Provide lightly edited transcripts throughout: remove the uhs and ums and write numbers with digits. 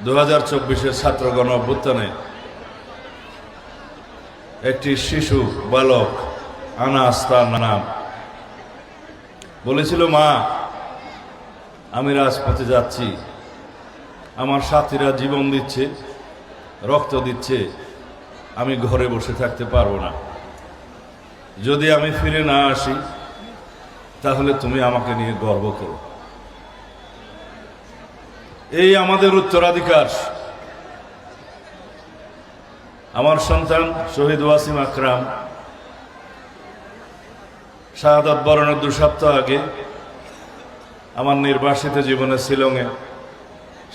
2024-এর ছাত্র গণ অভ্যুত্থানে একটি শিশু বালক আনাস তার নাম বলেছিল, মা আমি রাজপথে যাচ্ছি, আমার সাথীরা জীবন দিচ্ছে, রক্ত দিচ্ছে, আমি ঘরে বসে থাকতে পারবো না, যদি আমি ফিরে না আসি তাহলে তুমি আমাকে নিয়ে গর্ব করো। এই আমাদের উত্তরাধিকার। আমার সন্তান শহীদ ওয়াসিম আকরাম শাহাদাত বরণের 2 সপ্তাহ আগে আমার নির্বাসিত জীবনে শিলংয়ে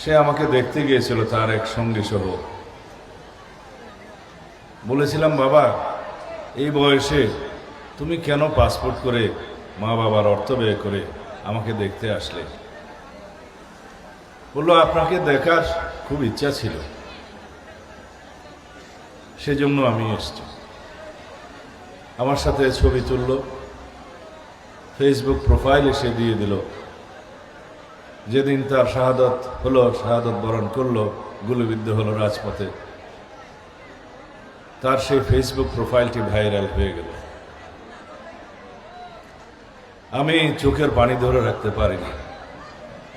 সে আমাকে দেখতে গিয়েছিল তার এক সঙ্গী সহ। বলেছিলাম, বাবা এই বয়সে তুমি কেন পাসপোর্ট করে মা বাবার অর্থ ব্যয় করে আমাকে দেখতে আসলে? বললো, আপনাকে দেখার খুব ইচ্ছা ছিল, সেজন্য আমি এসেছি। আমার সাথে ছবি তুলল, ফেসবুক প্রোফাইলে সে দিয়ে দিল। যেদিন তার শাহাদত হলো, শাহাদত বরণ করলো, গুলিবিদ্ধ হলো রাজপথে, তার সেই ফেসবুক প্রোফাইলটি ভাইরাল হয়ে গেল। আমি চোখের পানি ধরে রাখতে পারিনি।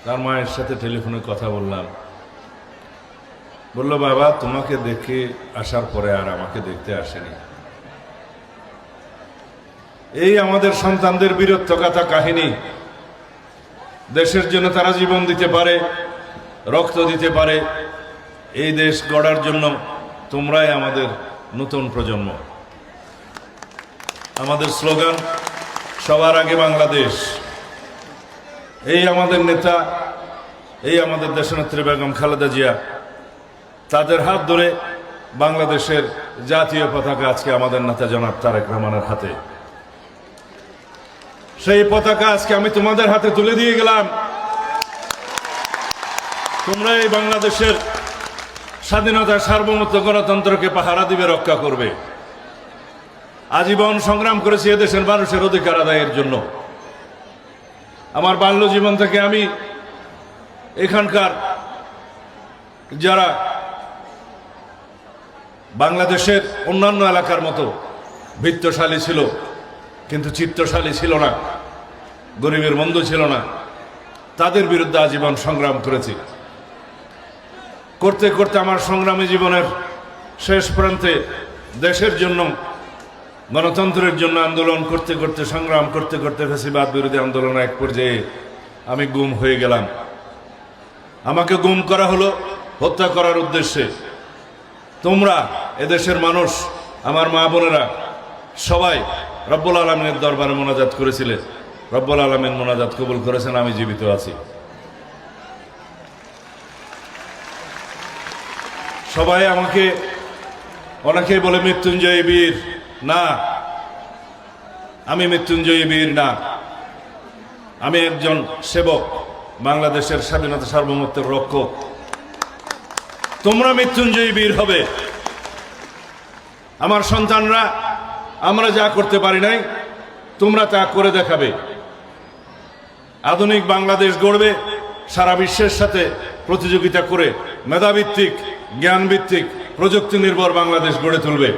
তার মায়ের সাথে টেলিফোনে কথা বললাম। বলল, বাবা তোমাকে দেখে আসার পরে আর আমাকে দেখতে আসেনি। এই আমাদের সন্তানদের বীরত্বগাথা কাহিনী। দেশের জন্য তারা জীবন দিতে পারে, রক্ত দিতে পারে। এই দেশ গড়ার জন্য তোমরাই আমাদের নতুন প্রজন্ম। আমাদের স্লোগান সবার আগে বাংলাদেশ। এই আমাদের নেতা, এই আমাদের দেশনেত্রী বেগম খালেদা জিয়া, তাদের হাত ধরে বাংলাদেশের জাতীয় পতাকা আজকে আমাদের নেতা জনাব তারেক রহমানের হাতে। সেই পতাকা আজকে আমি তোমাদের হাতে তুলে দিয়ে গেলাম। তোমরা এই বাংলাদেশের স্বাধীনতা, সার্বভৌমত্ব, গণতন্ত্রকে পাহারা দিবে, রক্ষা করবে। আজীবন সংগ্রাম করেছি এদেশের মানুষের অধিকার আদায়ের জন্য। আমার বাল্য জীবন থেকে আমি এখানকার যারা বাংলাদেশের অন্যান্য এলাকার মতো বৃত্তশালী ছিল কিন্তু চিত্তশালী ছিল না, গরিবের বন্ধু ছিল না, তাদের বিরুদ্ধে আজীবন সংগ্রাম করেছি। করতে করতে আমার সংগ্রামী জীবনের শেষ প্রান্তে দেশের জন্য, গণতন্ত্রের জন্য আন্দোলন করতে করতে, সংগ্রাম করতে করতে ফ্যাসিবাদ বিরোধী আন্দোলন এক পর্যায়ে আমি গুম হয়ে গেলাম। আমাকে গুম করা হলো হত্যা করার উদ্দেশ্যে। তোমরা এদেশের মানুষ, আমার মা বোনেরা সবাই রব্বুল আলামিনের দরবারে মোনাজাত করেছিলেন। রব্বুল আলামিন মোনাজাত কবুল করেছেন, আমি জীবিত আছি। সবাই আমাকে অনেকেই বলে মৃত্যুঞ্জয়ী বীর। না, আমি মৃত্যুঞ্জয়ী বীর না, আমি একজন সেবক, বাংলাদেশের স্বাধীনতা, সার্বভৌমত্বের রক্ষক। তোমরা মৃত্যুঞ্জয়ী বীর হবে। আমার সন্তানরা, আমরা যা করতে পারি নাই তোমরা তা করে দেখাবে। আধুনিক বাংলাদেশ গড়বে, সারা বিশ্বের সাথে প্রতিযোগিতা করে মেধাভিত্তিক, জ্ঞানভিত্তিক, প্রযুক্তি নির্ভর বাংলাদেশ গড়ে তুলবে।